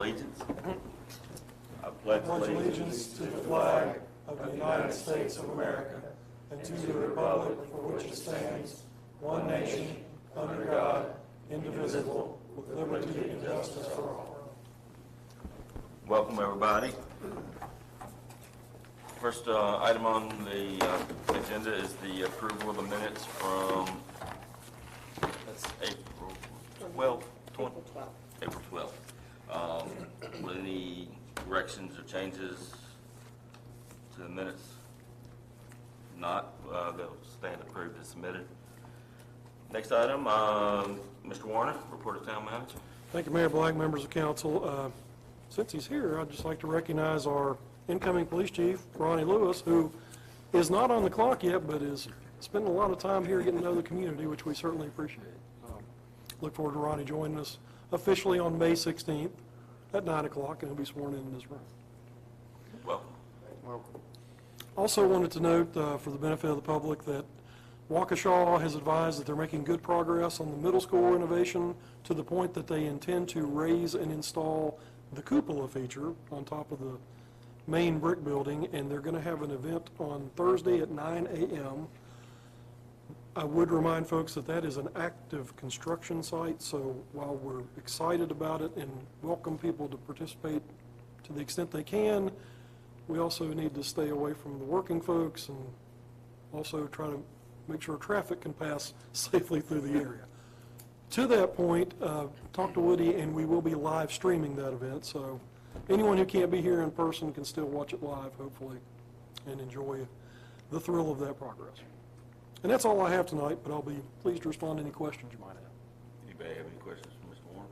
Allegiance. I pledge allegiance to the flag of the United States of America and to the republic for which it stands, one nation, under God, indivisible, with liberty and justice for all. Welcome, everybody. First item on the agenda is the approval of the minutes from April 12th. April 12th. Any corrections or changes to the minutes? Not, they'll stand approved and submitted. Next item, Mr. Warner, report of town manager. Thank you, Mayor Black, members of council. Since he's here, I'd just like to recognize our incoming police chief, Ronnie Lewis, who is not on the clock yet, but is spending a lot of time here getting to know the community, which we certainly appreciate. Look forward to Ronnie joining us officially on May 16th at 9 o'clock, and he'll be sworn in this room. Welcome. Also wanted to note, for the benefit of the public, that Waukesha has advised that they're making good progress on the middle school renovation to the point that they intend to raise and install the cupola feature on top of the main brick building, and they're going to have an event on Thursday at 9 a.m. I would remind folks that that is an active construction site, so while we're excited about it and welcome people to participate to the extent they can, we also need to stay away from the working folks and also try to make sure traffic can pass safely through the area. To that point, talk to Woody, and we will be live streaming that event, so anyone who can't be here in person can still watch it live, hopefully, and enjoy the thrill of that progress. And that's all I have tonight, but I'll be pleased to respond to any questions you might have. Anybody have any questions for Mr. Warren?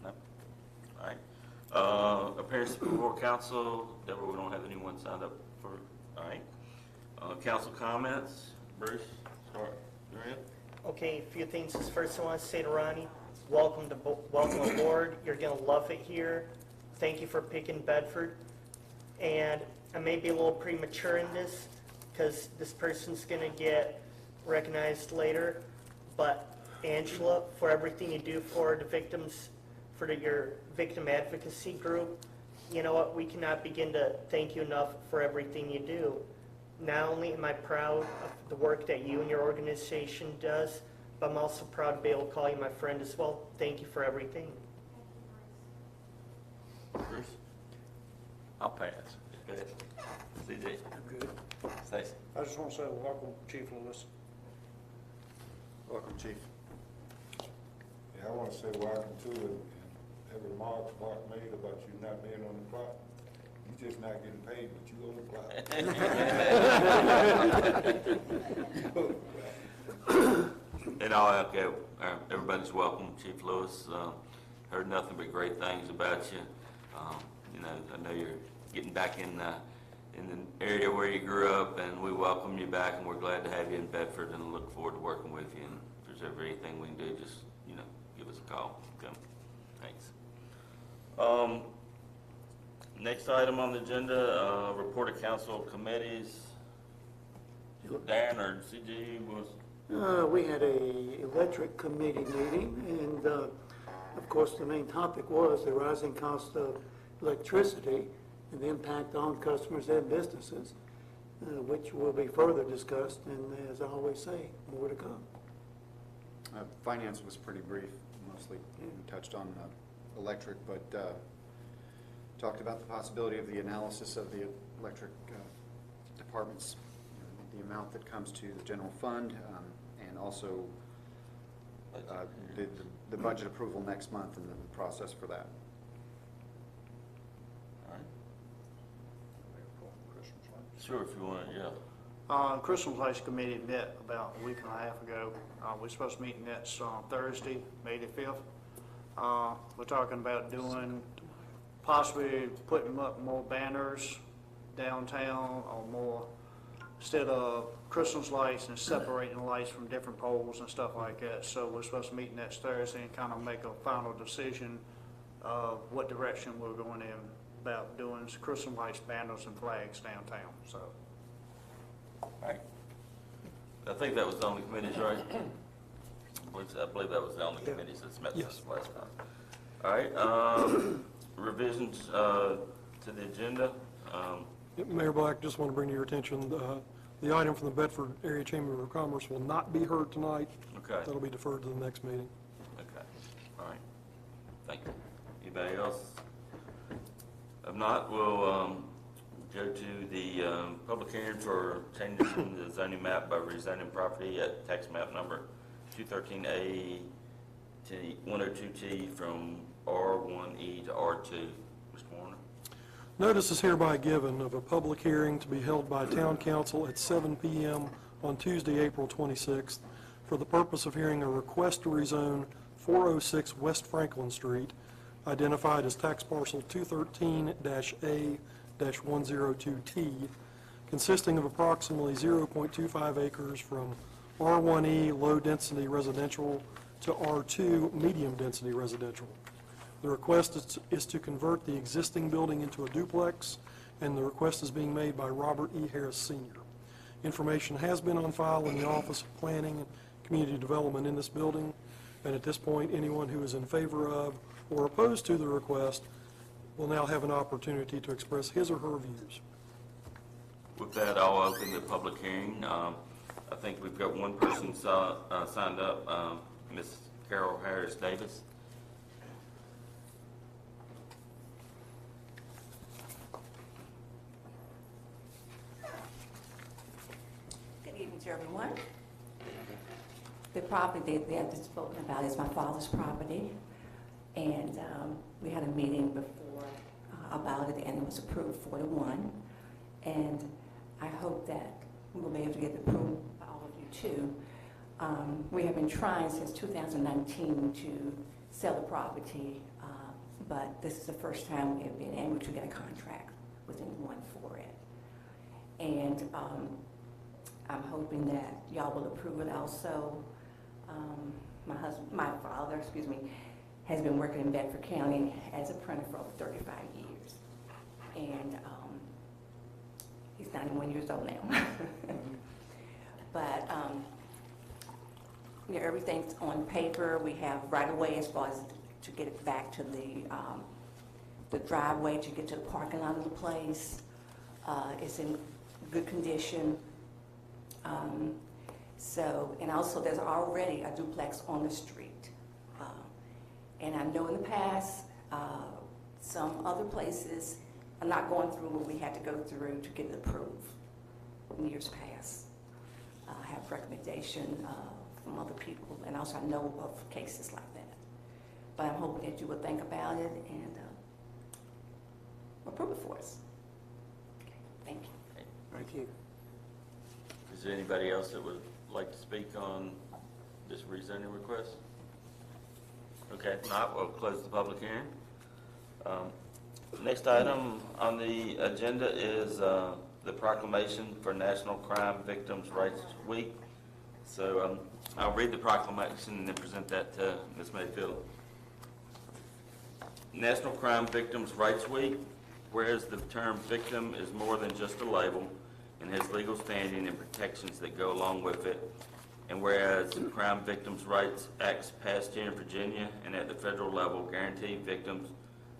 No? All right. Appearance before council. Deborah, we don't have anyone signed up for. All right. Council comments. Bruce, start. You're in. Okay, a few things. First, I want to say to Ronnie, welcome aboard. You're going to love it here. Thank you for picking Bedford. And I may be a little premature in this, because this person's going to get recognized later, but Angela, for everything you do for the victims, for your victim advocacy group, you know what, we cannot begin to thank you enough for everything you do. Not only am I proud of the work that you and your organization does, but I'm also proud to be able to call you my friend as well. Thank you for everything. Bruce? I'll pass. Go ahead. CJ. I'm good. Stacy. I just want to say welcome, Chief Lewis. Welcome, Chief. Yeah, I want to say welcome to it, and every remark Mark made about you not being on the clock. You just not getting paid, but you on the clock. And all okay, everybody's welcome, Chief Lewis. Heard nothing but great things about you. You know, I know you're getting back in the area where you grew up, and we welcome you back, and we're glad to have you in Bedford, and look forward to working with you. And if there's ever anything we can do, just, you know, give us a call. Okay. Thanks. Next item on the agenda, report of council committees. Dan or CG was? We had a electric committee meeting, and of course the main topic was the rising cost of electricity and the impact on customers and businesses, which will be further discussed, and as I always say, more to come. Finance was pretty brief, mostly touched on electric, but talked about the possibility of the analysis of the electric departments, the amount that comes to the general fund, and also the budget approval next month and the process for that. Sure, if you want, yeah. Christmas Lights Committee met about a week and a half ago. We're supposed to meet next Thursday, May the 5th. We're talking about doing, possibly putting up more banners downtown, or more, instead of Christmas lights, and separating the lights from different poles and stuff like that. So we're supposed to meet next Thursday and kind of make a final decision of what direction we're going in about doing Christmas lights, banners, and flags downtown. So, Right. I think that was the only committees, right? I believe that was the only committees that's met Yes. this last month. All right, revisions to the agenda. Mayor Black, just want to bring to your attention, the item from the Bedford Area Chamber of Commerce will not be heard tonight. Okay. That'll be deferred to the next meeting. Okay, all right. Thank you. Anybody else? If not, we'll go to the public hearing for changes in the zoning map by rezoning property at tax map number 213A to 102T from R1E to R2. Mr. Warner? Notice is hereby given of a public hearing to be held by Town Council at 7 p.m. on Tuesday, April 26th, for the purpose of hearing a request to rezone 406 West Franklin Street, identified as tax parcel 213-A-102T, consisting of approximately 0.25 acres from R1E low-density residential to R2 medium-density residential. The request is to convert the existing building into a duplex, and the request is being made by Robert E. Harris Sr. Information has been on file in the Office of Planning and Community Development in this building, and at this point, anyone who is in favor of or opposed to the request will now have an opportunity to express his or her views. With that, I'll open the public hearing. I think we've got one person signed up, Ms. Carol Harris Davis. Good evening to everyone. The property that I've just spoken about is my father's property, and we had a meeting before about it, and it was approved 4-1. And I hope that we will be able to get approved by all of you too. We have been trying since 2019 to sell the property, but this is the first time we have been able to get a contract with anyone for it. And I'm hoping that y'all will approve it also. My father, has been working in Bedford County as a printer for over 35 years. And he's 91 years old now. But everything's on paper. We have right away as far as to get it back to the driveway to get to the parking lot of the place. It's in good condition. And also there's already a duplex on the street. And I know in the past, some other places are not going through what we had to go through to get it approved in years past. I have recommendation from other people, and also I know of cases like that. But I'm hoping that you will think about it and approve it for us. Okay, thank you. Thank you. Is there anybody else that would like to speak on this rezoning request? Okay, if not, we'll close the public hearing. Next item on the agenda is the proclamation for National Crime Victims' Rights Week. So I'll read the proclamation and then present that to Ms. Mayfield. National Crime Victims' Rights Week, whereas the term victim is more than just a label and has legal standing and protections that go along with it, and whereas the Crime Victims' Rights Acts passed here in Virginia and at the federal level guarantee victims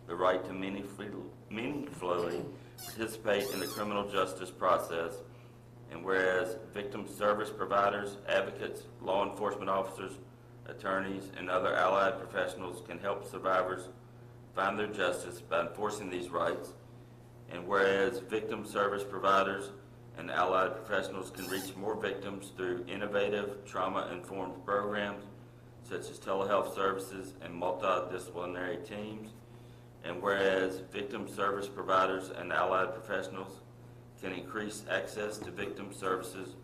the right to meaningfully participate in the criminal justice process, and whereas victim service providers, advocates, law enforcement officers, attorneys, and other allied professionals can help survivors find their justice by enforcing these rights, and whereas victim service providers and allied professionals can reach more victims through innovative, trauma-informed programs such as telehealth services and multidisciplinary teams, and whereas victim service providers and allied professionals can increase access to victim services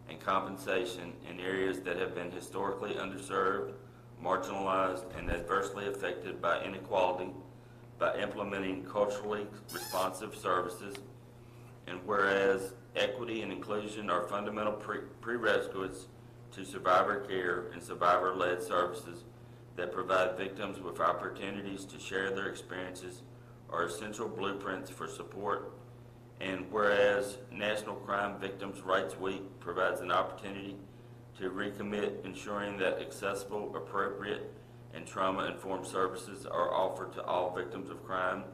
and compensation in areas that have been historically underserved, marginalized, and adversely affected by inequality by implementing culturally responsive services, and whereas equity and inclusion are fundamental prerequisites to survivor care and survivor-led services that provide victims with opportunities to share their experiences are essential blueprints for support, and whereas National Crime Victims' Rights Week provides an opportunity to recommit ensuring that accessible, appropriate, and trauma-informed services are offered to all victims of crime.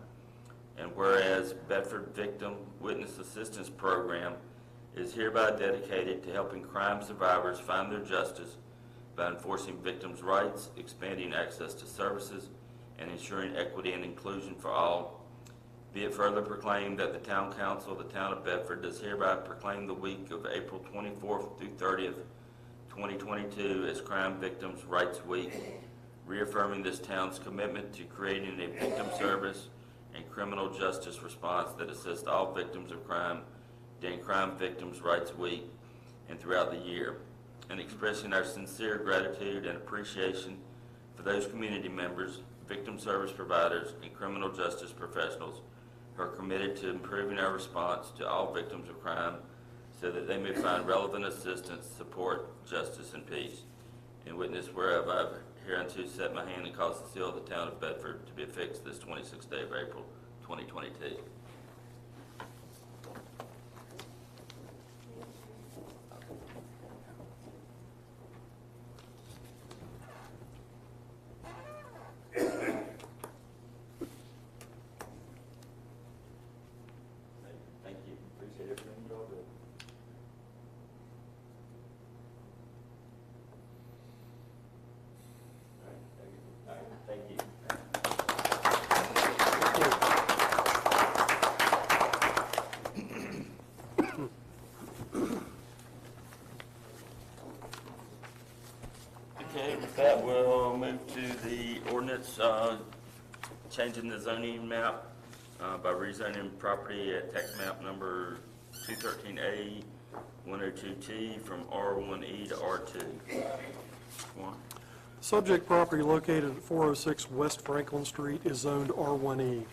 And whereas Bedford Victim Witness Assistance Program is hereby dedicated to helping crime survivors find their justice by enforcing victims' rights, expanding access to services, and ensuring equity and inclusion for all. Be it further proclaimed that the Town Council of the Town of Bedford does hereby proclaim the week of April 24th through 30th, 2022 as Crime Victims' Rights Week, reaffirming this town's commitment to creating a victim service and criminal justice response that assists all victims of crime during Crime Victims' Rights Week and throughout the year, and expressing our sincere gratitude and appreciation for those community members, victim service providers, and criminal justice professionals who are committed to improving our response to all victims of crime so that they may find relevant assistance, support, justice, and peace. In witness whereof I've hereunto set my hand and caused the seal of the Town of Bedford to be affixed this 26th day of April, 2022. Thank you. Appreciate everything you all do. All right, thank you. Okay, with that, we'll move to the ordinance changing the zoning map by rezoning property at tax map number 213A 102T from R1E to R2. One. Subject property located at 406 West Franklin Street is zoned R1E.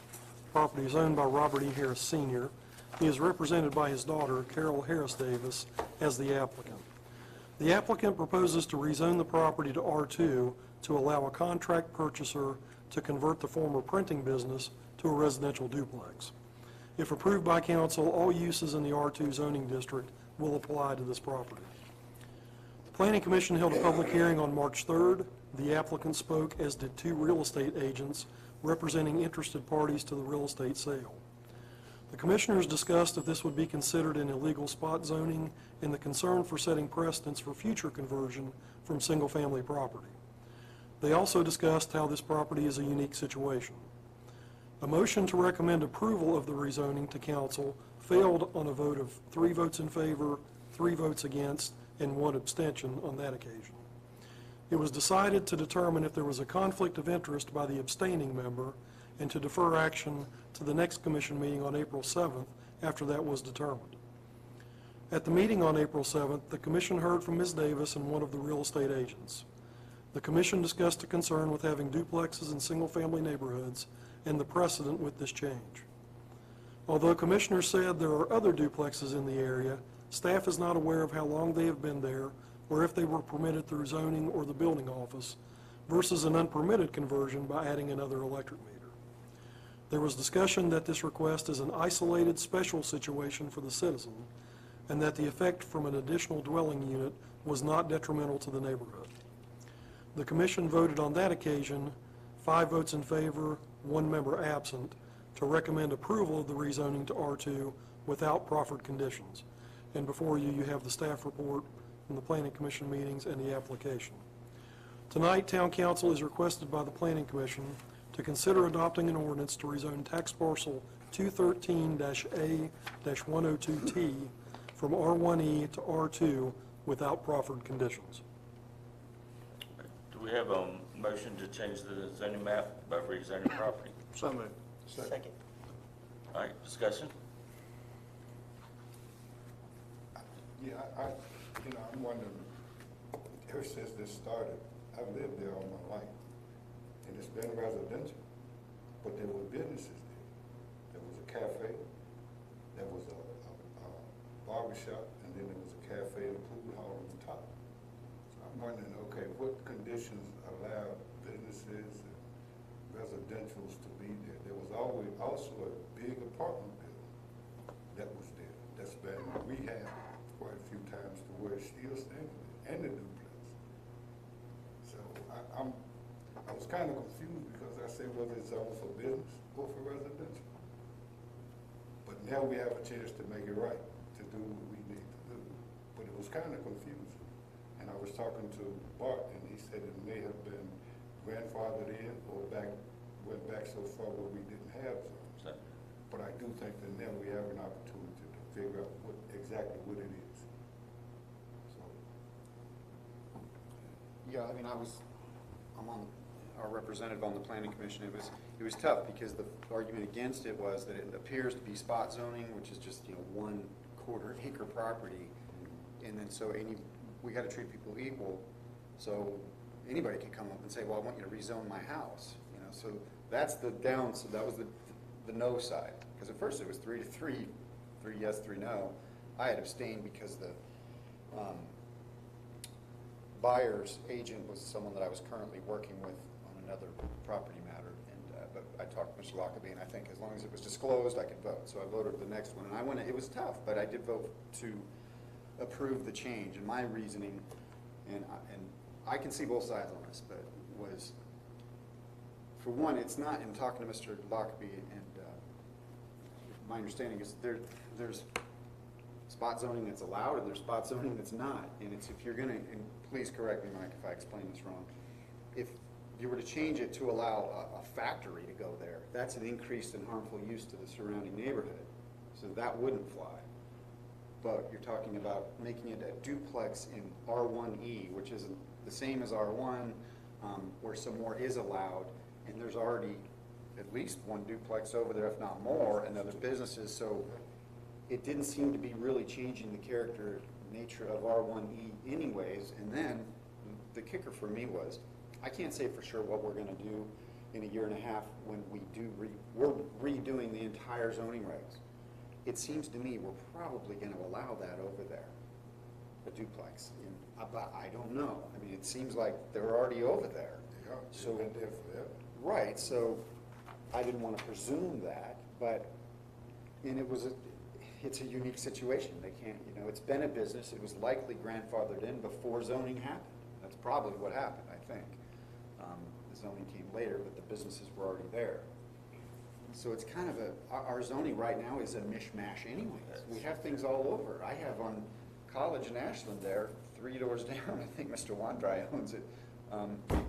Property is owned by Robert E. Harris Sr. He is represented by his daughter, Carol Harris Davis, as the applicant. The applicant proposes to rezone the property to R2 to allow a contract purchaser to convert the former printing business to a residential duplex. If approved by council, all uses in the R2 zoning district will apply to this property. The Planning Commission held a public hearing on March 3rd. The applicant spoke, as did two real estate agents representing interested parties to the real estate sale. The commissioners discussed if this would be considered an illegal spot zoning and the concern for setting precedents for future conversion from single-family property. They also discussed how this property is a unique situation. A motion to recommend approval of the rezoning to council failed on a vote of 3 votes in favor, 3 votes against, and 1 abstention on that occasion. It was decided to determine if there was a conflict of interest by the abstaining member and to defer action to the next commission meeting on April 7th after that was determined. At the meeting on April 7th, the commission heard from Ms. Davis and one of the real estate agents. The commission discussed a concern with having duplexes in single-family neighborhoods and the precedent with this change. Although commissioners said there are other duplexes in the area, staff is not aware of how long they have been there or if they were permitted through zoning or the building office versus an unpermitted conversion by adding another electric meter. There was discussion that this request is an isolated special situation for the citizen and that the effect from an additional dwelling unit was not detrimental to the neighborhood. The commission voted on that occasion, 5 votes in favor, 1 member absent, to recommend approval of the rezoning to R2 without proffered conditions. And before you, you have the staff report from the Planning Commission meetings and the application. Tonight, Town Council is requested by the Planning Commission to consider adopting an ordinance to rezone tax parcel 213-A-102T from R1E to R2 without proffered conditions. Do we have a motion to change the zoning map by rezoning property? So moved. Second. All right, discussion? Yeah, I'm wondering, ever since this started, I've lived there all my life, and it's been residential, but there were businesses there. There was a cafe, there was a barbershop, and then there was a cafe and a pool hall on the top. So I'm wondering, okay, what conditions allow businesses and residentials to be there? There was always also a big apartment building that was there, that's been rehabbed quite a few times to where it's still standing there, and the duplex. So I was kind of confused because I said whether it's zoned for business or for residential. But now we have a chance to make it right, to do what we need to do. But it was kind of confusing. And I was talking to Bart, and he said it may have been grandfathered in or went back so far where we didn't have zones. But I do think that now we have an opportunity to figure out exactly what it is. So, Yeah, I mean, I'm on, our representative on the planning commission. It was tough because the argument against it was that it appears to be spot zoning, which is just, 1/4 acre property. And then we gotta treat people equal. So anybody can come up and say, well, I want you to rezone my house, so that's the down, so that was the no side. Because at first it was 3-3, 3 yes, 3 no. I had abstained because the buyer's agent was someone that I was currently working with on another property matter. And but I talked to Mr. Lockaby, and I think as long as it was disclosed, I could vote. So I voted the next one, and it was tough, but I did vote to approve the change. And my reasoning, and I can see both sides on this, but was, for one, it's not, in talking to Mr. Lockaby, and my understanding is there's spot zoning that's allowed and there's spot zoning that's not. And it's, if you're gonna, and please correct me, Mike, if I explain this wrong, if you were to change it to allow a factory to go there, that's an increased and harmful use to the surrounding neighborhood. So that wouldn't fly. But you're talking about making it a duplex in R1E, which is the same as R1, where some more is allowed, and there's already at least one duplex over there, if not more, and other businesses. So it didn't seem to be really changing the character, nature of R1E anyways. And then the kicker for me was, I can't say for sure what we're going to do in a year and a half when we're redoing the entire zoning regs. It seems to me we're probably going to allow that over there, a duplex. But I don't know. I mean, it seems like they're already over there. they are, So- they've been there forever. Right, so I didn't want to presume that, and it's a unique situation. They can't, it's been a business. It was likely grandfathered in before zoning happened. That's probably what happened, I think. The zoning came later, but the businesses were already there. So it's kind of our zoning right now is a mishmash anyways. We have things all over. I have on College in Ashland there, 3 doors down, I think Mr. Wandry owns it.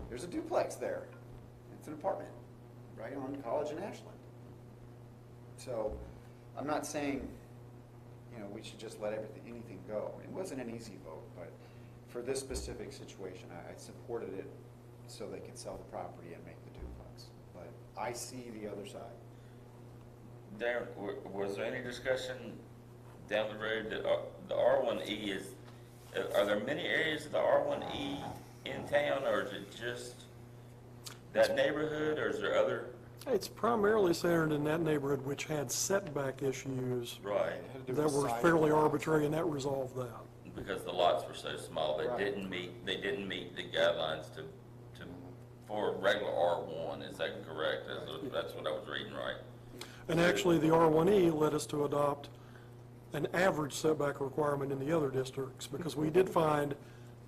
There's a duplex there. It's an apartment right on College in Ashland. So I'm not saying, we should just let anything go. It wasn't an easy vote, but for this specific situation, I supported it so they could sell the property and make the duplex. But I see the other side. Darren, was there any discussion down the road that the R1E is, are there many areas of the R1E in town, or is it just that neighborhood, or is there other? It's primarily centered in that neighborhood, which had setback issues Right, that were fairly arbitrary, and that resolved that. because the lots were so small, they didn't meet the guidelines for regular R1, is that correct? That's what I was reading, right? And actually, the R1E led us to adopt an average setback requirement in the other districts, because we did find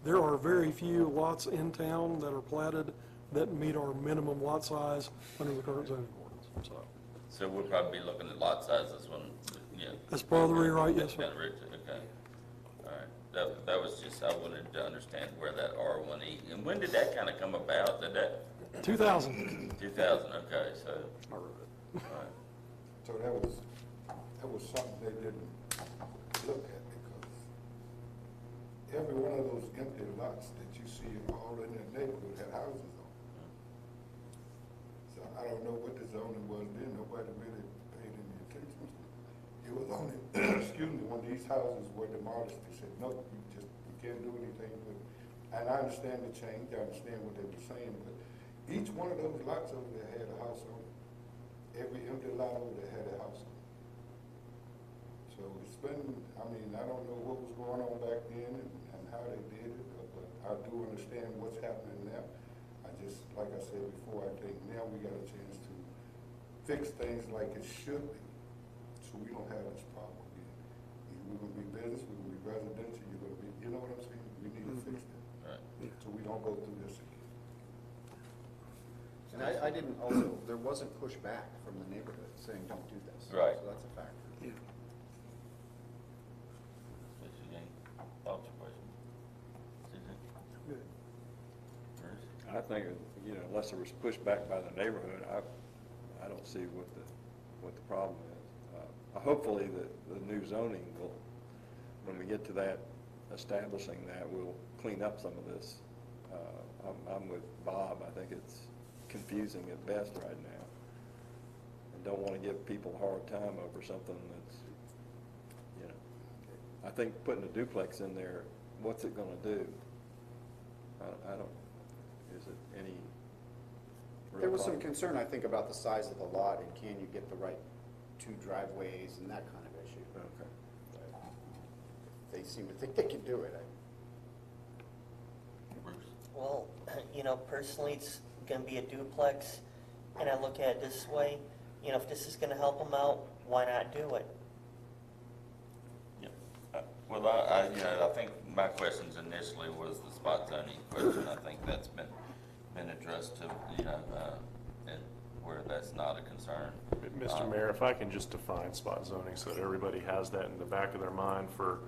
there are very few lots in town that are platted that meet our minimum lot size under the current zoning ordinance, So we'll probably be looking at lot sizes when, As part of the rewrite, yes, sir. down the road, okay. All right, that was just, I wanted to understand where that R1E, and when did that kind of come about? Did that, 2000. 2000, okay, so, all right. So that was something they didn't look at, because every one of those empty lots that you see all in the neighborhood had houses on it. So I don't know what the zoning was then, nobody really paid any attention to it. It was only, excuse me, when these houses were demolished, they said, no, you can't do anything with it. And I understand the change, I understand what they were saying, but each one of those lots over there had a house on it. Every empty lot over there had a house on it. So it's been, I don't know what was going on back then and how they did it, but I do understand what's happening now. I just, like I said before, I think now we got a chance to fix things like it should be, so we don't have this problem again. Either we're gonna be business, we're gonna be residential, you're gonna be, you know what I'm saying? We need to fix that, Right. so we don't go through this again. And I didn't also, there wasn't pushback from the neighborhood saying, don't do this. Right. So that's a factor. Mr. Yang, thoughts or questions? Susan? Bruce? I think, unless there was pushback by the neighborhood, I don't see what the problem is. Hopefully, the new zoning will, when we get to that, establishing that, will clean up some of this. I'm with Bob. I think it's confusing at best right now. And don't want to give people a hard time over something that's, I think putting a duplex in there, what's it gonna do? I don't, is it any real There was some problem? concern, I think, about the size of the lot and can you get the right 2 driveways and that kind of issue. Okay. They seem to think they can do it. Bruce? Well, personally, it's gonna be a duplex, and I look at it this way, if this is gonna help them out, why not do it? Yeah. Well, I think my questions initially was the spot zoning question. I think that's been addressed to, and where that's not a concern. Mr. Mayor, if I can just define spot zoning so that everybody has that in the back of their mind for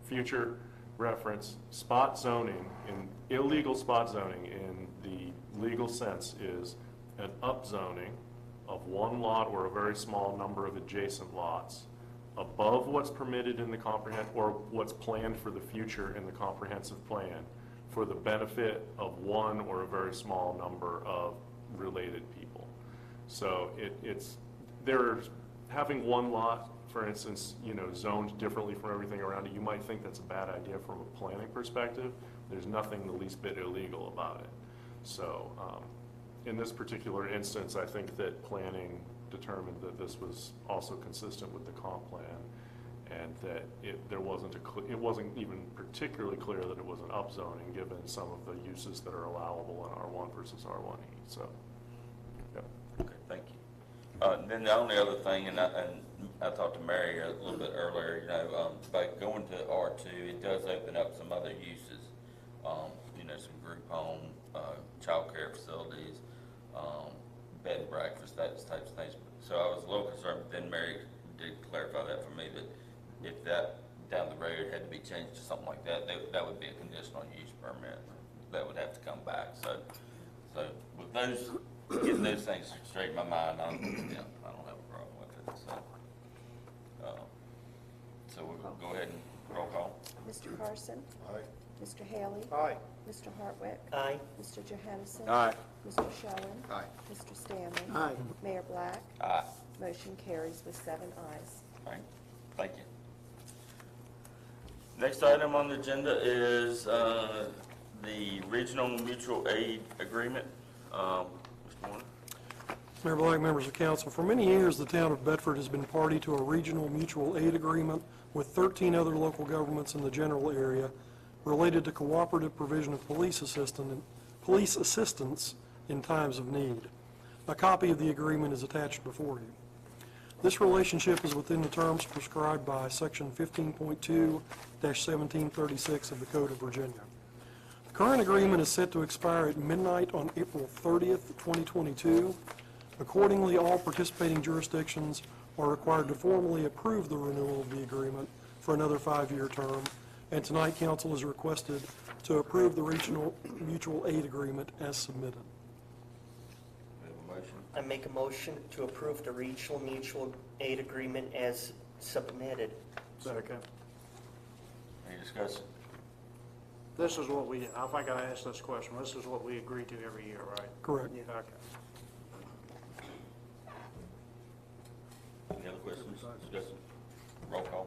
future reference. Spot zoning, illegal spot zoning in the legal sense is an upzoning of one lot or a very small number of adjacent lots above what's permitted in the or what's planned for the future in the comprehensive plan for the benefit of one or a very small number of related people. So there's having one lot, for instance, zoned differently from everything around it. You might think that's a bad idea from a planning perspective. There's nothing the least bit illegal about it. So in this particular instance, I think that planning determined that this was also consistent with the comp plan, and that it wasn't even particularly clear that it was an upzoning given some of the uses that are allowable in R1 versus R1E. So, yep. Okay, thank you. Then the only other thing, and I talked to Mary a little bit earlier, by going to R2, it does open up some other uses. Some group home, childcare facilities, bed and breakfast, those types of things. So I was a little concerned, but then Mary did clarify that for me, that if that down the road had to be changed to something like that, that would be a conditional use permit. That would have to come back. So with getting those things straight in my mind, I don't have a problem with it. So we'll go ahead and roll call. Mr. Carson? Aye. Mr. Haley? Aye. Mr. Hartwick? Aye. Mr. Johansson? Aye. Mr. Schoen? Aye. Mr. Stanley? Aye. Mayor Black? Aye. Motion carries with 7 ayes. All right, thank you. Next item on the agenda is the Regional Mutual Aid Agreement. Mr. Warner? Mayor Black, members of council, for many years, the town of Bedford has been party to a regional mutual aid agreement with 13 other local governments in the general area related to cooperative provision of police assistance in times of need. A copy of the agreement is attached before you. This relationship is within the terms prescribed by Section 15.2-1736 of the Code of Virginia. The current agreement is set to expire at midnight on April 30th, 2022. Accordingly, all participating jurisdictions are required to formally approve the renewal of the agreement for another 5-year term, and tonight council is requested to approve the regional mutual aid agreement as submitted. We have a motion. I make a motion to approve the regional mutual aid agreement as submitted. Second. Any discussion? This is what I think I asked this question, this is what we agree to every year, right? Correct. Okay. Any other questions, discussion? Roll call.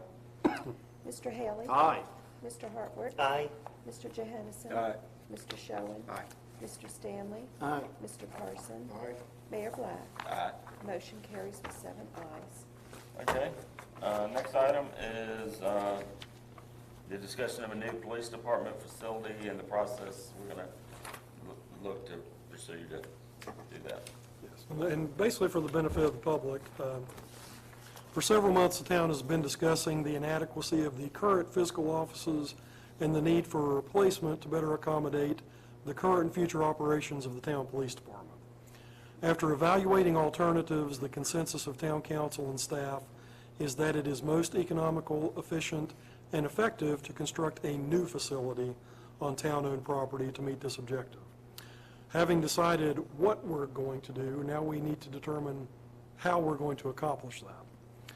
Mr. Haley? Aye. Mr. Hartwick? Aye. Mr. Johansson? Aye. Mr. Schoen? Aye. Mr. Stanley? Aye. Mr. Carson? Aye. Mayor Black? Aye. Motion carries with 7 ayes. Okay, next item is the discussion of a new police department facility and the process. We're gonna look to pursue to do that. Yes. And basically for the benefit of the public, for several months, the town has been discussing the inadequacy of the current physical offices and the need for a replacement to better accommodate the current and future operations of the town police department. After evaluating alternatives, the consensus of town council and staff is that it is most economical, efficient, and effective to construct a new facility on town-owned property to meet this objective. Having decided what we're going to do, now we need to determine how we're going to accomplish that.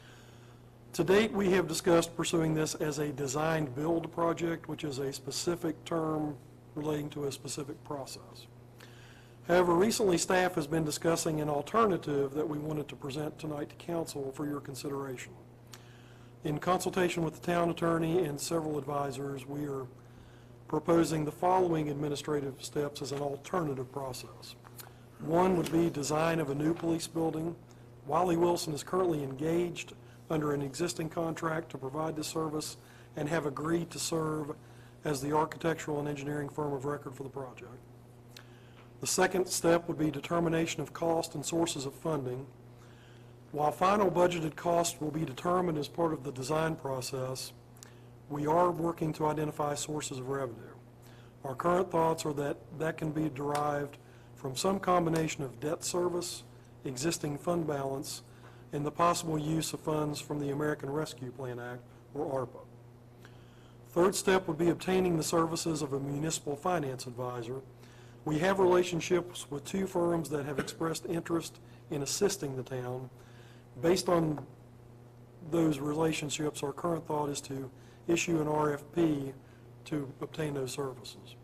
To date, we have discussed pursuing this as a design-build project, which is a specific term relating to a specific process. However, recently staff has been discussing an alternative that we wanted to present tonight to council for your consideration. In consultation with the town attorney and several advisors, we are proposing the following administrative steps as an alternative process. One would be design of a new police building. Wiley Wilson is currently engaged under an existing contract to provide this service and have agreed to serve as the architectural and engineering firm of record for the project. The second step would be determination of cost and sources of funding. While final budgeted costs will be determined as part of the design process, we are working to identify sources of revenue. Our current thoughts are that that can be derived from some combination of debt service, existing fund balance, and the possible use of funds from the American Rescue Plan Act, or ARPA. Third step would be obtaining the services of a municipal finance advisor. We have relationships with two firms that have expressed interest in assisting the town. Based on those relationships, our current thought is to issue an RFP to obtain those services.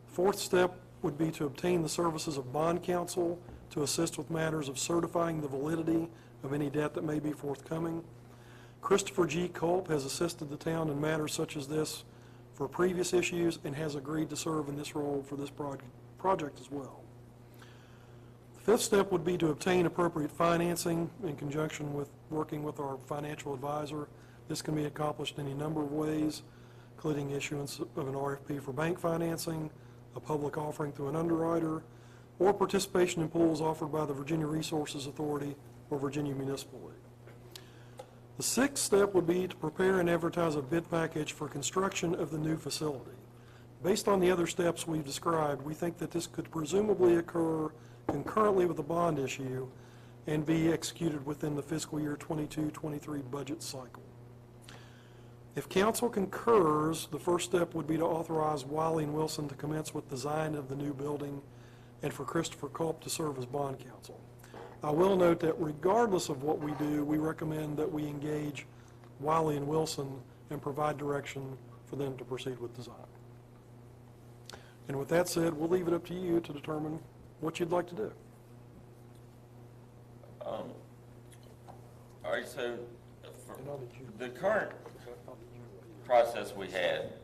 Fourth step would be to obtain the services of bond counsel to assist with matters of certifying the validity of any debt that may be forthcoming. Christopher G. Culp has assisted the town in matters such as this for previous issues and has agreed to serve in this role for this project as well. The fifth step would be to obtain appropriate financing in conjunction with working with our financial advisor. This can be accomplished in any number of ways, including issuance of an RFP for bank financing, a public offering through an underwriter, or participation in pools offered by the Virginia Resources Authority or Virginia Municipal League. The sixth step would be to prepare and advertise a bid package for construction of the new facility. Based on the other steps we've described, we think that this could presumably occur concurrently with the bond issue and be executed within the fiscal year 22-23 budget cycle. If council concurs, the first step would be to authorize Wiley and Wilson to commence with design of the new building and for Christopher Culp to serve as bond counsel. I will note that regardless of what we do, we recommend that we engage Wiley and Wilson and provide direction for them to proceed with design. And with that said, we'll leave it up to you to determine what you'd like to do. All right, so for the current process we had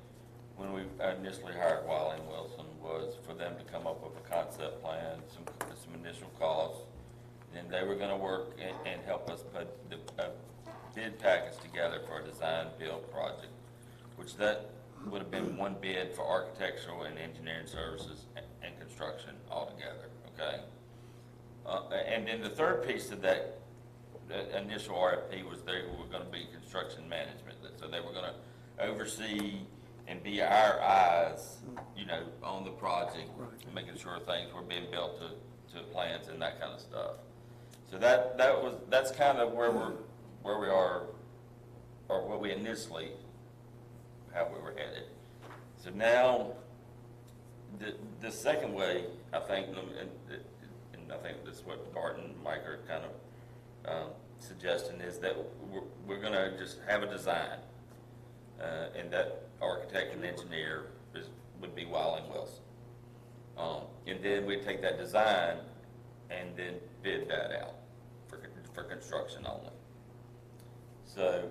when we initially hired Wiley and Wilson was for them to come up with a concept plan, some initial costs, and they were going to work and help us put the bid package together for a design build project, which that would have been one bid for architectural and engineering services and construction altogether, okay? And then the third piece of that initial RFP was they were going to be construction management. So they were going to oversee and be our eyes, you know, on the project, making sure things were being built to plans and that kind of stuff. So that's kind of where we are, or what we initially, how we were headed. So now, the second way, I think, and I think this is what Bart and Mike are kind of suggesting, is that we're going to just have a design, and that architect and engineer would be Wiley and Wilson. And then we take that design and then bid that out for construction only. So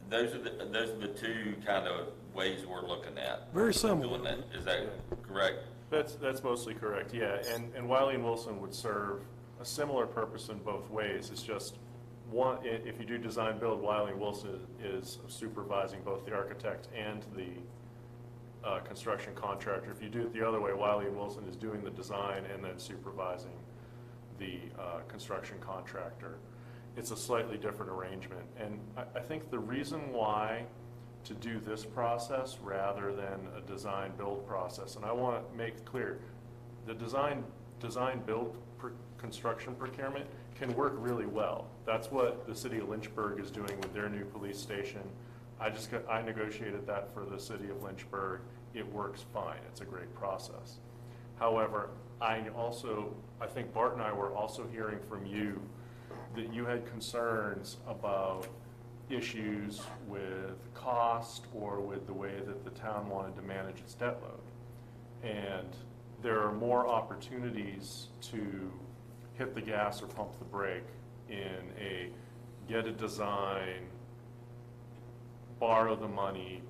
those are the two kind of ways we're looking at. Very similar. Doing that. Is that correct? That's mostly correct, yeah. And Wiley and Wilson would serve a similar purpose in both ways. It's just one, if you do design build, Wiley and Wilson is supervising both the architect and the construction contractor. If you do it the other way, Wiley and Wilson is doing the design and then supervising the construction contractor. It's a slightly different arrangement. And I think the reason why to do this process rather than a design build process, and I want to make clear, the design build construction procurement can work really well. That's what the city of Lynchburg is doing with their new police station. I negotiated that for the city of Lynchburg. It works fine. It's a great process. However, I think Bart and I were also hearing from you that you had concerns about issues with cost or with the way that the town wanted to manage its debt load. And there are more opportunities to hit the gas or pump the brake in a get a design, borrow the money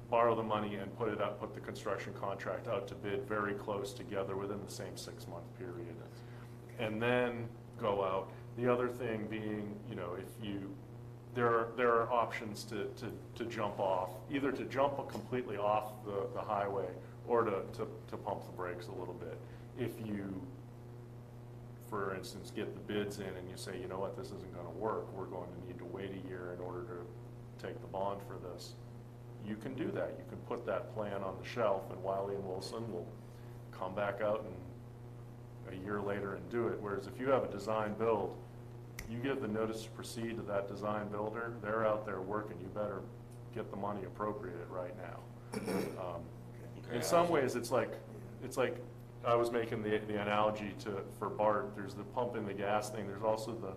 and put the construction contract out to bid very close together within the same 6-month period. And then go out. The other thing being, there are options to jump off, either to jump completely off the highway or to pump the brakes a little bit. If you, for instance, get the bids in and you say, you know what, this isn't going to work, we're going to need to wait a year in order to take the bond for this, you can do that. You can put that plan on the shelf, and Wiley and Wilson will come back out and a year later and do it. Whereas if you have a design build, you give the notice to proceed to that design builder, they're out there working, you better get the money appropriated right now. In some ways, it's like I was making the analogy for BART. There's the pump in the gas thing. There's also the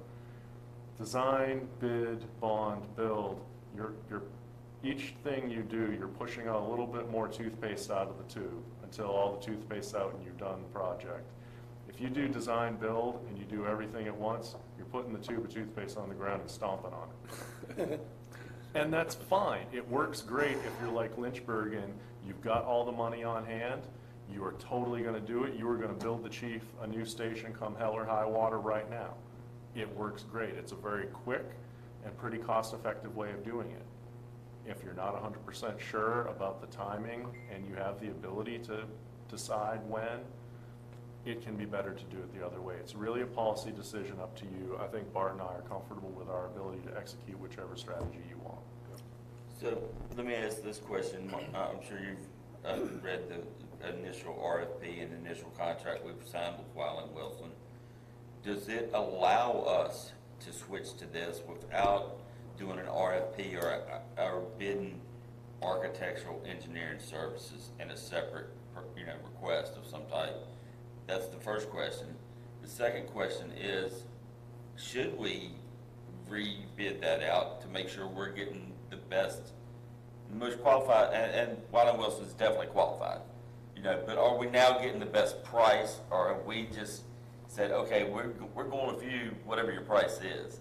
design, bid, bond, build. Each thing you do, you're pushing out a little bit more toothpaste out of the tube until all the toothpaste's out and you've done the project. If you do design, build, and you do everything at once, you're putting the tube of toothpaste on the ground and stomping on it. And that's fine. It works great if you're like Lynchburg and you've got all the money on hand. You are totally going to do it. You are going to build the chief a new station come hell or high water right now. It works great. It's a very quick and pretty cost-effective way of doing it. If you're not 100% sure about the timing and you have the ability to decide when, it can be better to do it the other way. It's really a policy decision up to you. I think Bart and I are comfortable with our ability to execute whichever strategy you want. So let me ask this question. I'm sure you've read the initial RFP and initial contract we've signed with Wiley and Wilson. Does it allow us to switch to this without doing an RFP or bidding architectural engineering services in a separate, request of some type? That's the first question. The second question is, should we rebid that out to make sure we're getting the best, most qualified, and Wiley Wilson is definitely qualified, but are we now getting the best price, or have we just said, okay, we're going with you, whatever your price is,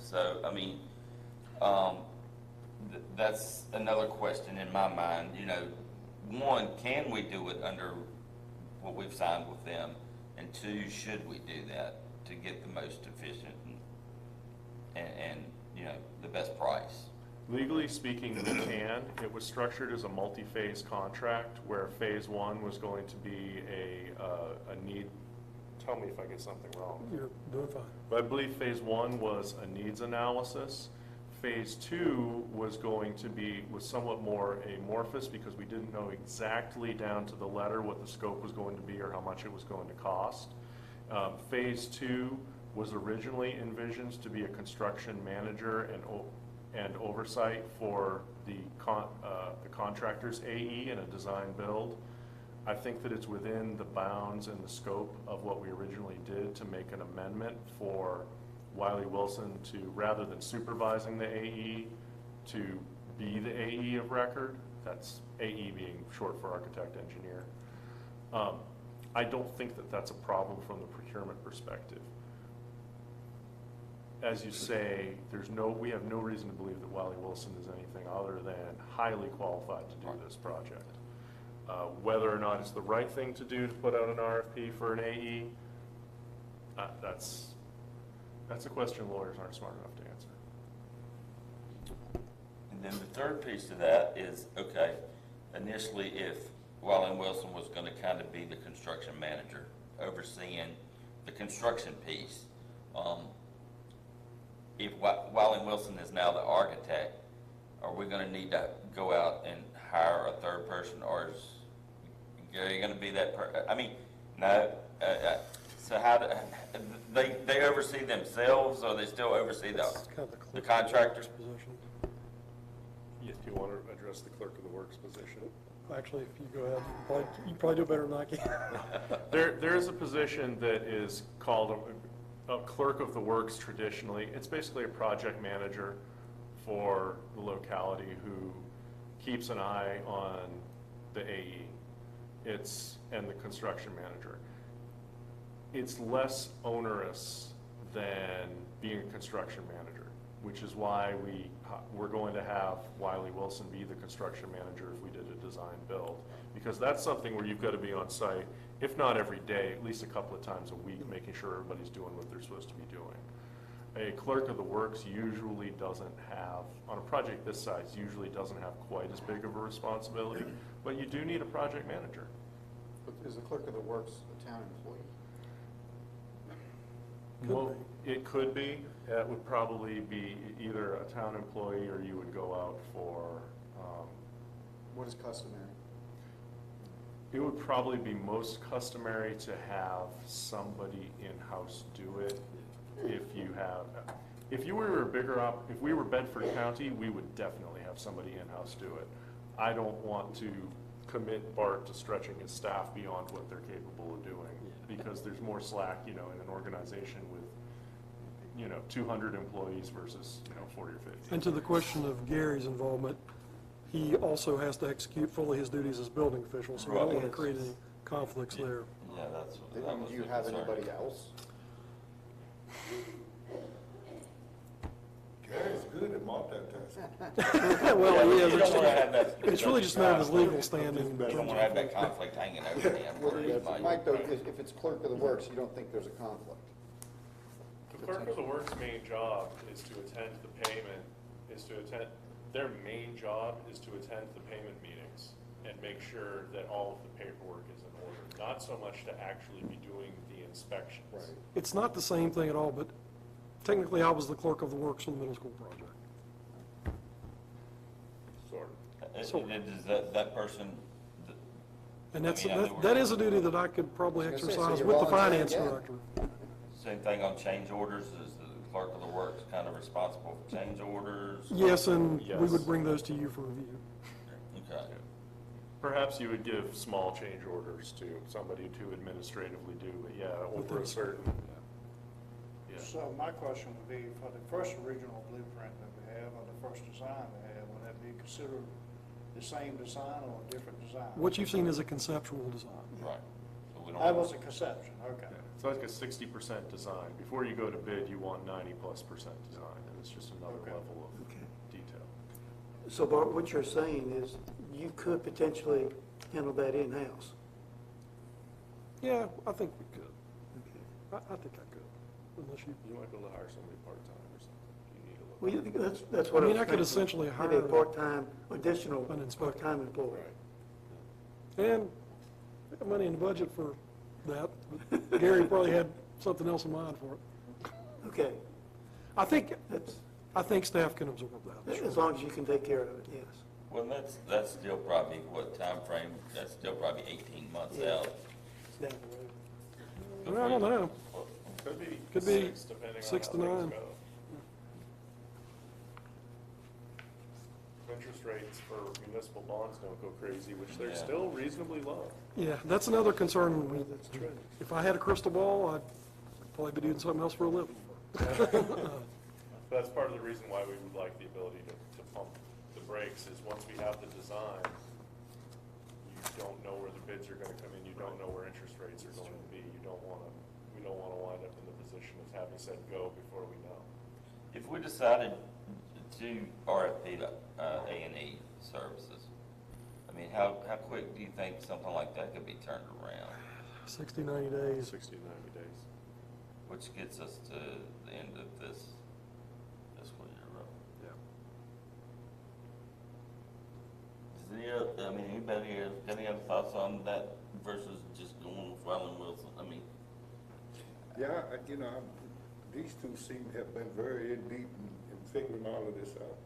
So, I mean, that's another question in my mind. One, can we do it under what we've signed with them? And two, should we do that to get the most efficient and the best price? Legally speaking, we can. It was structured as a multi-phase contract where phase one was going to be a need. Tell me if I get something wrong. You're doing fine. But I believe phase one was a needs analysis. Phase two was somewhat more amorphous because we didn't know exactly down to the letter what the scope was going to be or how much it was going to cost. Phase two was originally envisioned to be a construction manager and oversight for the contractor's AE in a design build. I think that it's within the bounds and the scope of what we originally did to make an amendment for Wiley Wilson to, rather than supervising the AE, to be the AE of record. That's AE being short for architect engineer. I don't think that that's a problem from the procurement perspective. As you say, we have no reason to believe that Wiley Wilson is anything other than highly qualified to do this project. Whether or not it's the right thing to do to put out an RFP for an AE, that's a question lawyers aren't smart enough to answer. And then the third piece to that is, okay, initially if Wiley Wilson was going to kind of be the construction manager overseeing the construction piece, if Wiley Wilson is now the architect, are we going to need to go out and hire a third person, or is Gary going to be that person? I mean, no. So how do, they oversee themselves, or they still oversee That's kind of the clerk contractors? position. If you want to address the clerk of the works position. Actually, if you go ahead, you probably do better than I can. There is a position that is called a clerk of the works traditionally. It's basically a project manager for the locality who keeps an eye on the AE. And the construction manager. It's less onerous than being a construction manager, which is why we're going to have Wiley Wilson be the construction manager if we did a design build. Because that's something where you've got to be on site, if not every day, at least a couple of times a week, making sure everybody's doing what they're supposed to be doing. A clerk of the works usually doesn't have, on a project this size, usually doesn't have quite as big of a responsibility, but you do need a project manager. But is the clerk of the works a town employee? Well, it could be. It would probably be either a town employee or you would go out for, What is customary? it would probably be most customary to have somebody in-house do it. If we were Bedford County, we would definitely have somebody in-house do it. I don't want to commit Bart to stretching his staff beyond what they're capable of doing, because there's more slack, in an organization with, 200 employees versus, 40 or 50. And to the question of Gary's involvement, he also has to execute fully his duties as building official, so we don't want to create any conflicts there. Yeah, that was Do you the have concern. anybody else? Gary's good at multitasking. Well, he You don't is. wanna have that. It's really just a matter of his legal standing. You don't wanna have that conflict hanging over them. where you might- Mike, though, if it's clerk of the works, you don't think there's a conflict? The clerk of the works' main job is to attend the payment, their main job is to attend the payment meetings and make sure that all of the paperwork is in order, not so much to actually be doing the inspections. Right. It's not the same thing at all, but technically I was the clerk of the works for the middle school project. Sort of. So- And does that person, And that's, I mean, that is a duty that I could probably I was gonna say, so exercise you're with the volunteering finance again. director. same thing on change orders, is the clerk of the works kind of responsible for change orders? Yes, and we Yes. would bring those to you for review. Okay. Perhaps you would give small change orders to somebody to administratively do, but yeah, over Within a a certain, yeah. So my question would be, for the first original blueprint that we have, or the first design we have, would that be considered the same design or a different design? What you've seen is a conceptual design. Right. So we don't. That was a conception, okay. It's like a 60% design. Before you go to bid, you want 90+% design, and it's just another Okay. level of Okay. detail. So Bart, what you're saying is you could potentially handle that in-house? Yeah, I think we could. Okay. I think I could, unless you, You might be able to hire somebody part-time or something. You need a little. Well, you think that's what I I mean, was I could thinking. essentially Maybe a hire part-time, additional an inspector. part-time employee. Right. and we have money in the budget for that. But Gary probably had something else in mind for it. Okay, I think that's, staff can absorb that. as long as you can take care of it, yes. Well, that's still probably, what time frame? That's still probably 18 months Yeah. out. It's down the road. I don't know. Could be Could be 6, depending on 6 how to things 9. go. Interest rates for municipal bonds don't go crazy, which they're Yeah. still reasonably low. Yeah, that's another concern. That's true. If I had a crystal ball, I'd probably be doing something else for a living. That's part of the reason why we would like the ability to pump the brakes, is once we have the design, you don't know where the bids are gonna come in, you don't know where interest rates are going to be, we don't wanna wind up in the position of having said go before we know. If we decided to RFP to A&E services, I mean, how quick do you think something like that could be turned around? 60, 90 days. 60 to 90 days. Which gets us to the end of this fiscal year, right? Yeah. Is there, I mean, anybody else got any other thoughts on that versus just going with Ronnie Wilson? I mean, Yeah, these two seem to have been very in deep in figuring all of this out.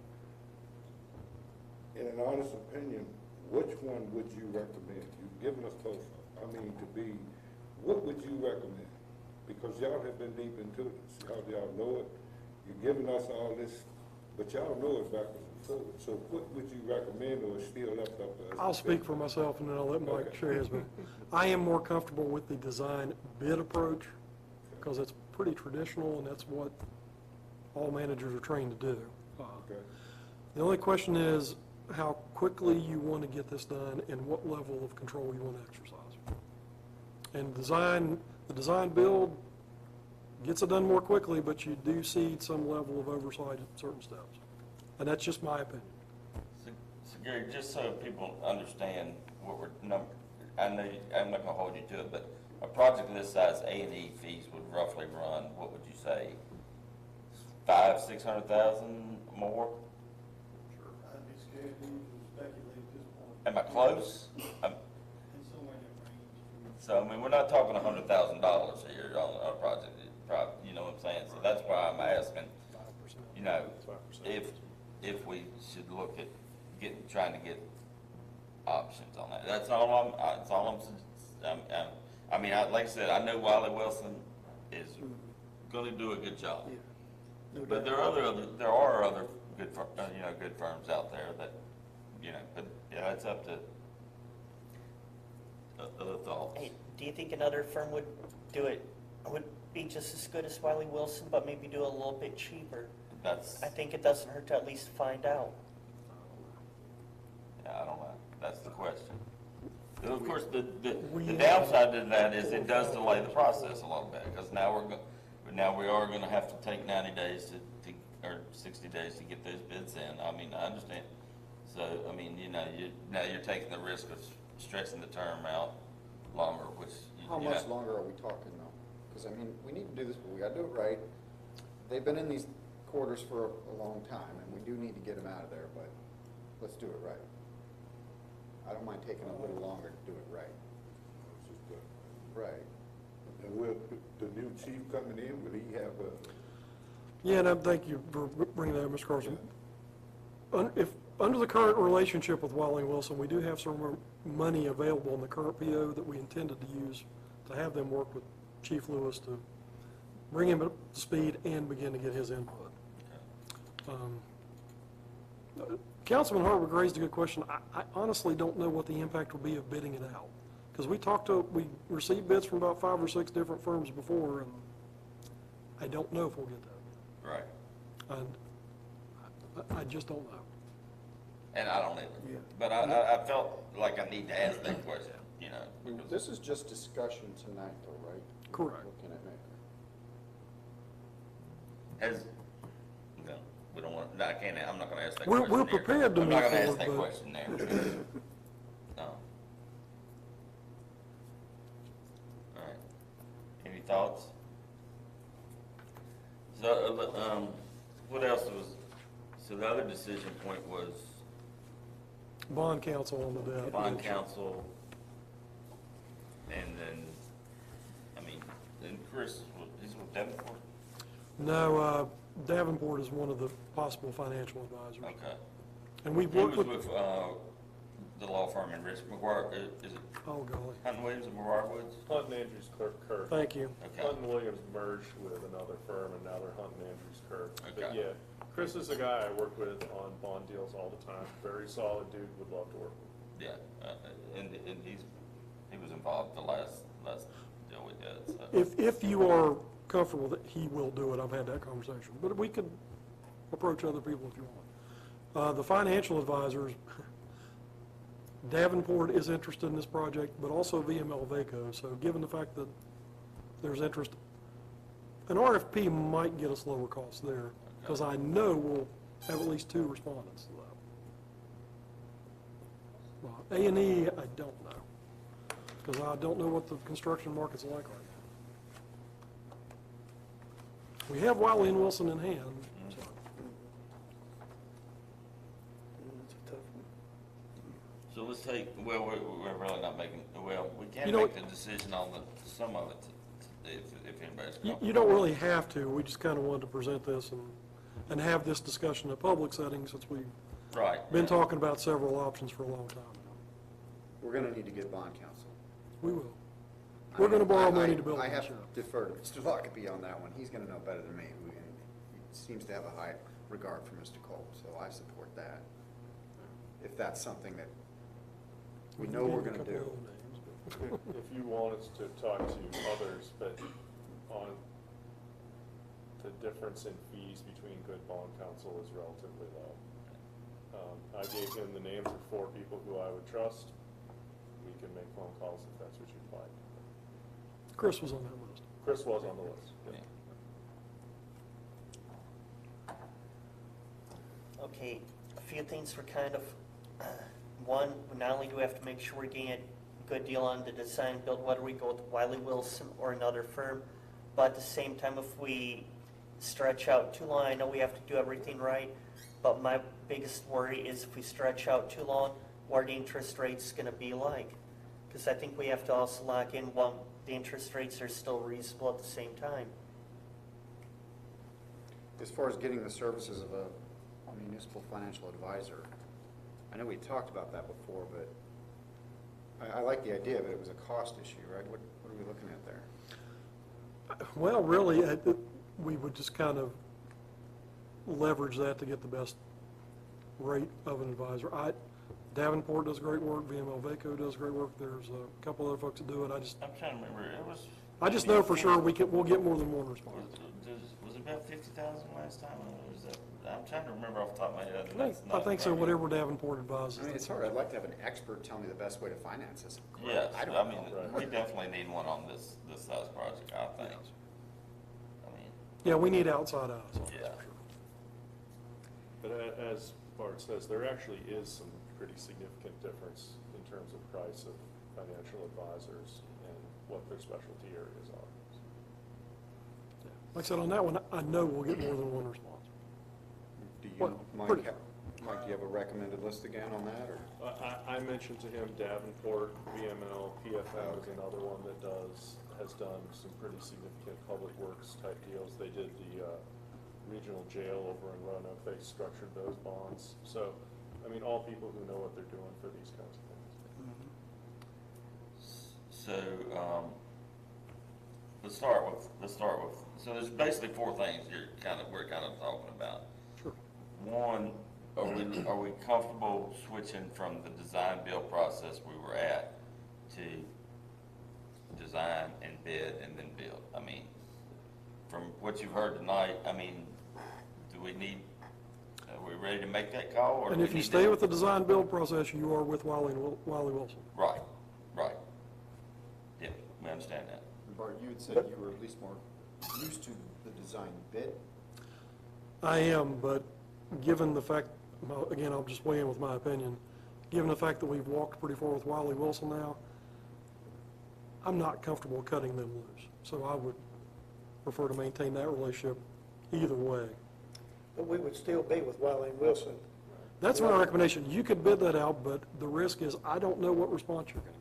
In an honest opinion, which one would you recommend? You've given us both, what would you recommend? because y'all have been deep into this. Y'all know it. You're giving us all this, but y'all know it backwards and forwards. So what would you recommend, or is still left up to us? I'll speak for myself, and then I'll let Mike Okay. share his view. I am more comfortable with the design bid approach, because it's pretty traditional, and that's what all managers are trained to do. Okay. The only question is how quickly you want to get this done and what level of control you want to exercise. And the design build gets it done more quickly, but you do see some level of oversight at certain steps. And that's just my opinion. So Gary, just so people understand what I know, I'm not gonna hold you to it, but a project of this size, A&E fees would roughly run, what would you say, 500,000-600,000 more? I'd be scared to even speculate at this point. Am I close? It's somewhere in that range. So, I mean, we're not talking $100,000 here on a project, you know what I'm saying? So that's why I'm asking, you know, if we should look at trying to get options on that. That's all I mean, like I said, I know Wiley Wilson is gonna do a good job. No But doubt. there are other good, good firms out there that, but yeah, it's up to other thoughts. Hey, do you think another firm would do it, would be just as good as Wiley Wilson, but maybe do it a little bit cheaper? That's, I think it doesn't hurt to at least find out. yeah, I don't know. That's the question. And of course, the We- downside to that is it does delay the process a little bit, because now we are gonna have to take 90 days or 60 days to get those bids in. I mean, I understand. So, I mean, now you're taking the risk of stretching the term out longer, which, How much longer are we talking though? Because I mean, we need to do this, but we gotta do it right. They've been in these quarters for a long time, and we do need to get them out of there, but let's do it right. I don't mind taking a little longer to do it right. Right. And will the new chief coming in, will he have a? Yeah, and I thank you for bringing that up, Mr. Carson. Under the current relationship with Wiley Wilson, we do have some money available in the current PO that we intended to use to have them work with Chief Lewis to bring him up to speed and begin to get his input. Councilman Hartwick raised a good question. I honestly don't know what the impact will be of bidding it out. Because we received bids from about 5 or 6 different firms before, and I don't know if we'll get that. right. And I just don't know. And I don't either. Yeah. But I felt like I need to ask that question, because This is just discussion tonight though, right? Correct. Looking at me. we don't want, I'm not gonna ask that We're question there. prepared to I'm not move gonna ask forward, that but- question there. No. All right. Any thoughts? So, what else so the other decision point was Bond counsel on the debt. bond counsel, and then, I mean, then Chris, he's with Davenport? No, Davenport is one of the possible financial advisors. Okay. And we've He worked was with, with, the law firm in Richmond, is it oh golly, Hunt Williams and McGuire Woods? Hunt and Andrews Kirk. thank you. Okay. Hunt and Williams merged with another firm, and now they're Hunt and Andrews Kirk. But Okay. yeah, Chris is a guy I work with on bond deals all the time. Very solid dude, would love to work with. Yeah, and he was involved the last deal we did, so. If you are comfortable that he will do it, I've had that conversation. But we could approach other people if you want. The financial advisors, Davenport is interested in this project, but also VML Vaco. So given the fact that there's interest, an RFP might get us lower costs there, because I know we'll have at least 2 respondents to that. A&E, I don't know, because I don't know what the construction market's like right now. We have Wiley and Wilson in hand, so. That's a tough one. So let's take, well, we're really not making, well, we can You know make the decision on some of it, if anybody's You comfortable. don't really have to, we just kind of wanted to present this and have this discussion in a public setting, since we've Right. been talking about several options for a long time now. We're gonna need to get bond counsel. We will. We're gonna borrow money I- to build I it, have so. deferred to Mr. Lockaby on that one. He's gonna know better than me. He seems to have a high regard for Mr. Cole, so I support that. If that's something that we know we're gonna do. If you want us to talk to others, but on the difference in fees between good bond counsel is relatively low. I gave him the names of 4 people who I would trust. We can make phone calls if that's what you'd like. Chris was on that list. Chris was on the list. Yeah. Okay, a few things for kind of, one, not only do we have to make sure we're getting a good deal on the design build, whether we go with Wiley Wilson or another firm, but at the same time, if we stretch out too long, I know we have to do everything right, but my biggest worry is if we stretch out too long, what are the interest rates gonna be like? Because I think we have to also lock in while the interest rates are still reasonable at the same time. As far as getting the services of a municipal financial advisor, I know we talked about that before, but I like the idea, but it was a cost issue, right? What are we looking at there? Well, really, we would just kind of leverage that to get the best rate of an advisor. Davenport does great work, VML Vaco does great work, there's a couple other folks that do it. I'm trying to remember, it was. I just know for sure we'll get more than one response. Was it about 50,000 last time? Or was that, I'm trying to remember off the top of my head. and I that's not think so, right. whatever Davenport advises. I mean, it's hard. I'd like to have an expert tell me the best way to finance this. Yes, I don't I mean, know. we definitely need one on this size project, I think. I mean, Yeah, we need outside eyes on Yeah. this, for sure. But as Bart says, there actually is some pretty significant difference in terms of price of financial advisors and what their specialty areas are. Yeah. Like I said, on that one, I know we'll get more than one response. Do you, What- Mike, pretty- Mike, do you have a recommended list again on that, or? I mentioned to him Davenport, VML, PFM is another one that has done some pretty significant public works type deals. They did the regional jail over in Roanoke, they structured those bonds. So, I mean, all people who know what they're doing for these kinds of things. so, let's start with, so there's basically 4 things we're kind of talking about. Sure. One, are we comfortable switching from the design build process we were at to design and bid and then build? I mean, from what you've heard tonight, I mean, are we ready to make that call? Or And do if we you need stay to- with the design build process, you are with Wiley Wilson. Right. Yeah, we understand that. Bart, you had said you were at least more used to the design bid. I am, but given the fact, well, again, I'll just weigh in with my opinion, given the fact that we've walked pretty far with Wiley Wilson now, I'm not comfortable cutting them loose. So I would prefer to maintain that relationship either way. But we would still be with Wiley and Wilson. That's my recommendation. You could bid that out, but the risk is I don't know what response you're going to get.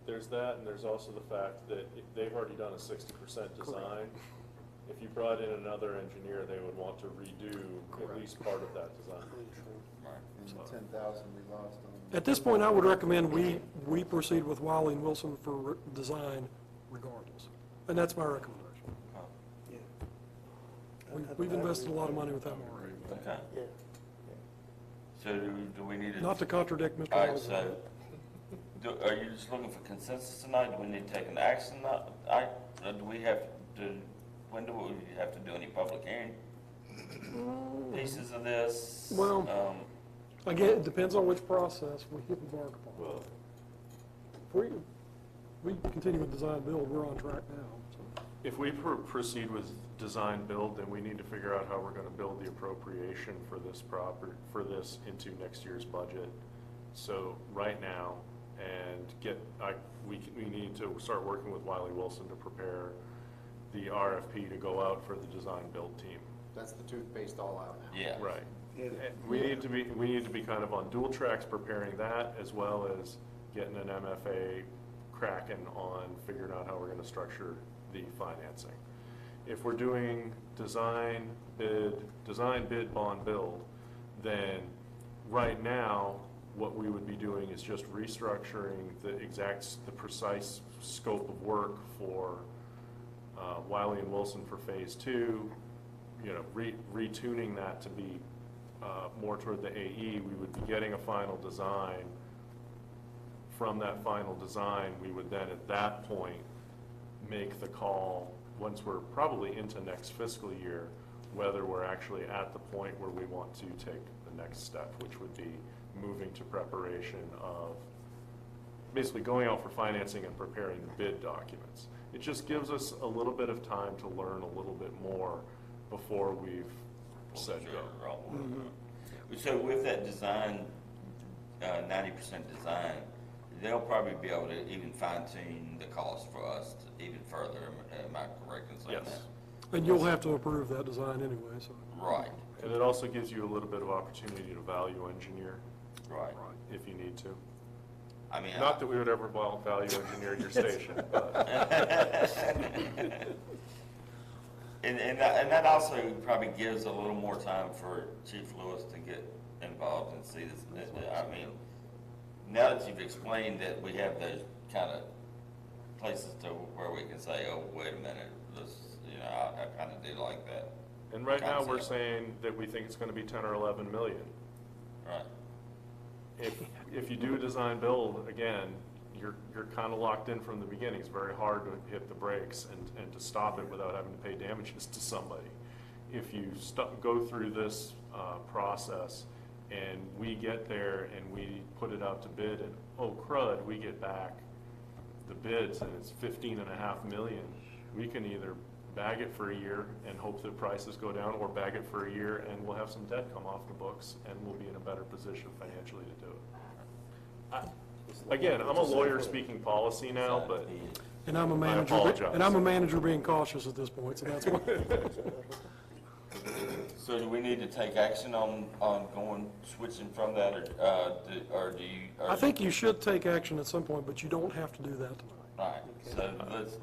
There's that, and there's also the fact that they've already done a 60% design. If you brought in another engineer, they would want to redo at least part of that design. And the 10,000 we lost on. At this point, I would recommend we proceed with Wiley and Wilson for design regardless. And that's my recommendation. We've invested a lot of money with them already. Okay. Yeah. So do we need to? Not to contradict Mr. All right, Wilson. so, are you just looking for consensus tonight? Do we need to take an action? Do we have to, when do we have to do any public hearing pieces of this? Well, Again, it depends on which process we embark upon. Well, If we continue with design build, we're on track now. So. if we proceed with design build, then we need to figure out how we're going to build the appropriation for this into next year's budget. So right now, we need to start working with Wiley Wilson to prepare the RFP to go out for the design build team. That's the toothpaste all out now. Yeah. Right. We need to be kind of on dual tracks preparing that, as well as getting an MFA cracking on figuring out how we're going to structure the financing. If we're doing design, bid, bond, build, then right now, what we would be doing is just restructuring the precise scope of work for Wiley and Wilson for phase 2, retuning that to be more toward the AE. We would be getting a final design. From that final design, we would then at that point make the call, once we're probably into next fiscal year, whether we're actually at the point where we want to take the next step, which would be moving to preparation of basically going out for financing and preparing the bid documents. It just gives us a little bit of time to learn a little bit more before we've said go. So with that design, 90% design, they'll probably be able to even fine tune the cost for us to even further. Am I correct in saying Yes. that? And you'll have to approve that design anyway, so. Right, And it also gives you a little bit of opportunity to value engineer right. if you need to. I mean, Not that we would ever value engineer your station, but and that also probably gives a little more time for Chief Lewis to get involved and see this. I mean, now that you've explained that we have those kind of places to where we can say, oh, wait a minute, this, I kind of do like that. and right now we're Concept. saying that we think it's going to be 10 or 11 million. Right, If you do a design build, again, you're kind of locked in from the beginning. It's very hard to hit the brakes and to stop it without having to pay damages to somebody. If you go through this process and we get there and we put it out to bid and, oh crud, we get back the bids and it's 15.5 million, we can either bag it for a year and hope that prices go down, or bag it for a year and we'll have some debt come off the books and we'll be in a better position financially to do it. Again, I'm a lawyer speaking policy now, but And I'm a manager, apologize. and I'm a manager being cautious at this point, so that's why. so do we need to take action on switching from that, or do you? I think you should take action at some point, but you don't have to do that tonight. Right, so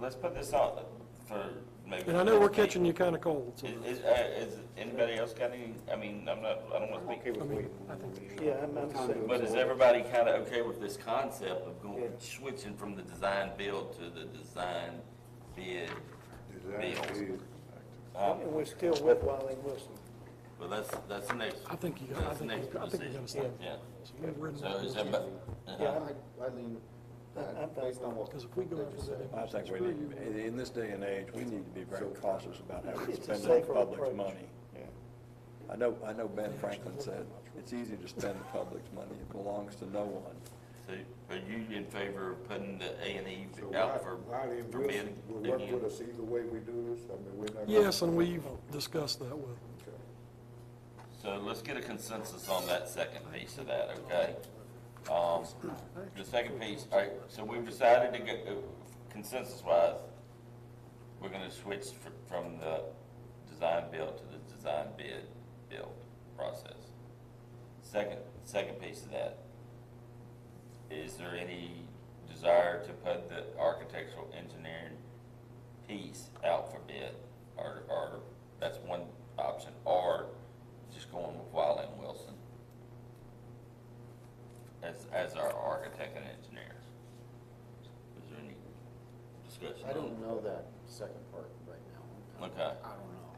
let's put this on for maybe. And I know we're catching you kind of cold, so. Is anybody else got any, I mean, I don't want to speak. I mean, I think Yeah, I'm the same. But is everybody kind of okay with this concept of switching from the design build to the design bid build? And we're still with Wiley and Wilson. Well, that's the next. I think you got, I that's the think next you got to decision. stop. Yeah. We've written So is that. everybody? Yeah, I lean, I'm based on what Because if we go after that. I think we need, in this day and age, we need to be very cautious about how we It's a spend the safer public's approach. money. Yeah. I know Ben Franklin said, it's easy to spend the public's money, it belongs to no one. So are you in favor of putting the A&E So out for Wiley and bid? Wilson will work with us either way we do this? I mean, we're not. Yes, and we've discussed that with them. Okay. So let's get a consensus on that second piece of that, okay? The second piece, all right, so we've decided to go, consensus-wise, we're gonna switch from the design build to the design bid build process. Second piece of that, is there any desire to put the architectural engineering piece out for bid? Or that's one option, or just going with Wiley and Wilson as our architect and engineer? Is there any discussion? I don't know that second part right now. Okay. I don't know.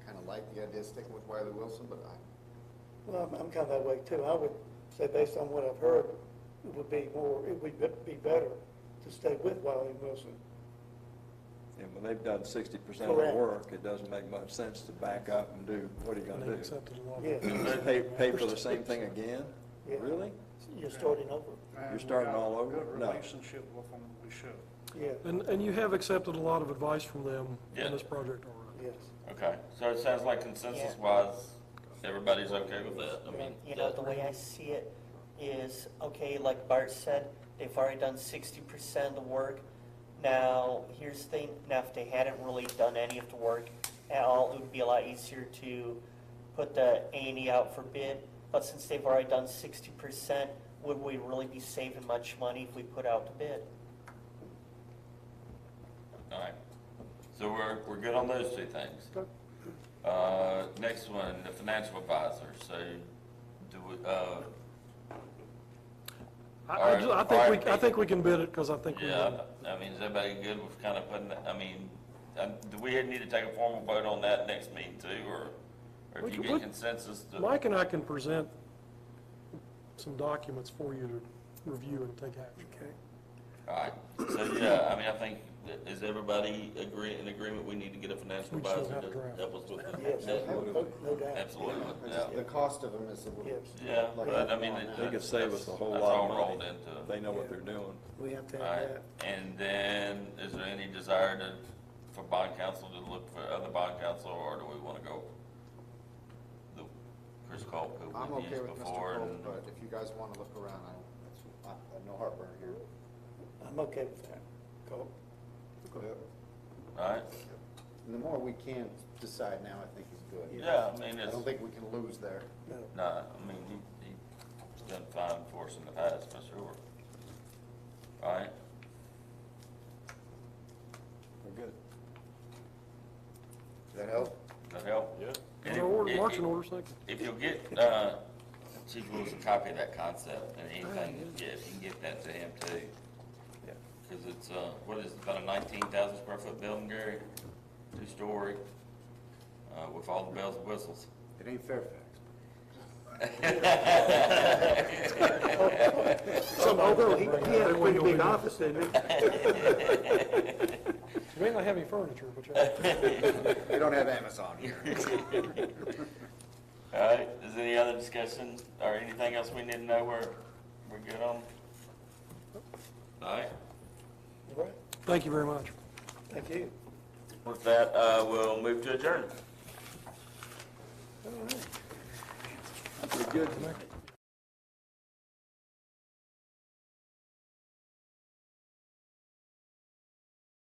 I kind of like the idea of sticking with Wiley Wilson, but Well, I'm kind of that way too. I would say, based on what I've heard, it would be better to stay with Wiley and Wilson. And when they've done 60% of the Correct. work, it doesn't make much sense to back up and do, what are you And gonna they do? accepted a lot of. Yeah. Pay for the same thing again? Yeah. Really? You're starting over. You're starting all over? Good No. relationship with them, we should. Yeah, And you have accepted a lot of advice from them Yeah. on this project already. yes. Okay, so it sounds like consensus-wise, everybody's okay with that? I mean, The way I see it is, okay, like Bart said, they've already done 60% of the work. Now, here's the thing, now if they hadn't really done any of the work at all, it would be a lot easier to put the A&E out for bid. But since they've already done 60%, would we really be saving much money if we put out the bid? all right. So we're good on those two things. Next one, the financial advisor. So I think we can bid it, because I think we Yeah, will. I mean, is everybody good with kind of putting, I mean, do we need to take a formal vote on that next meeting too, or We if you can get put- consensus to? Mike and I can present some documents for you to review and take action. All right, so yeah, I mean, I think, is everybody in agreement we need to get a financial We just don't advisor have a to draft. help us with it? Yes, no doubt. Absolutely, yeah. The cost of them is a little. Yes. Yeah, like but I a- mean, They could save us a whole that's lot all of rolled money into if they know what they're doing. We have to All have right, that. and then, is there any desire for bond counsel to look for other bond counsel, or do we want to go the Chris Culp who I'm we've okay used with Mr. before? Cole, and- but if you guys wanna look around, I have no heartburn here. I'm okay with that. Go. Yep. All right, And the more we can decide now, I think is good. yeah, I mean, I it's, don't think we can lose there. nah, I mean, he's done fine for us in the past, for sure. All right, We're good. Does that help? that help? Yeah. And Our order, if- marching orders, thank you. If you'll get, Chief Lewis a copy of that concept and anything, yeah, if you can get that to him too. Cause it's, what is it, about a 19,000 square foot building, Gary? 2-story, with all the bells and whistles. It ain't Fairfax. Although he had a pretty big office, didn't he? You may not have any furniture, but you We don't have Amazon here. All right, is there any other discussion or anything else we need to know we're good on? All right, thank you very much. Thank you. with that, we'll move to adjourn. Pretty good.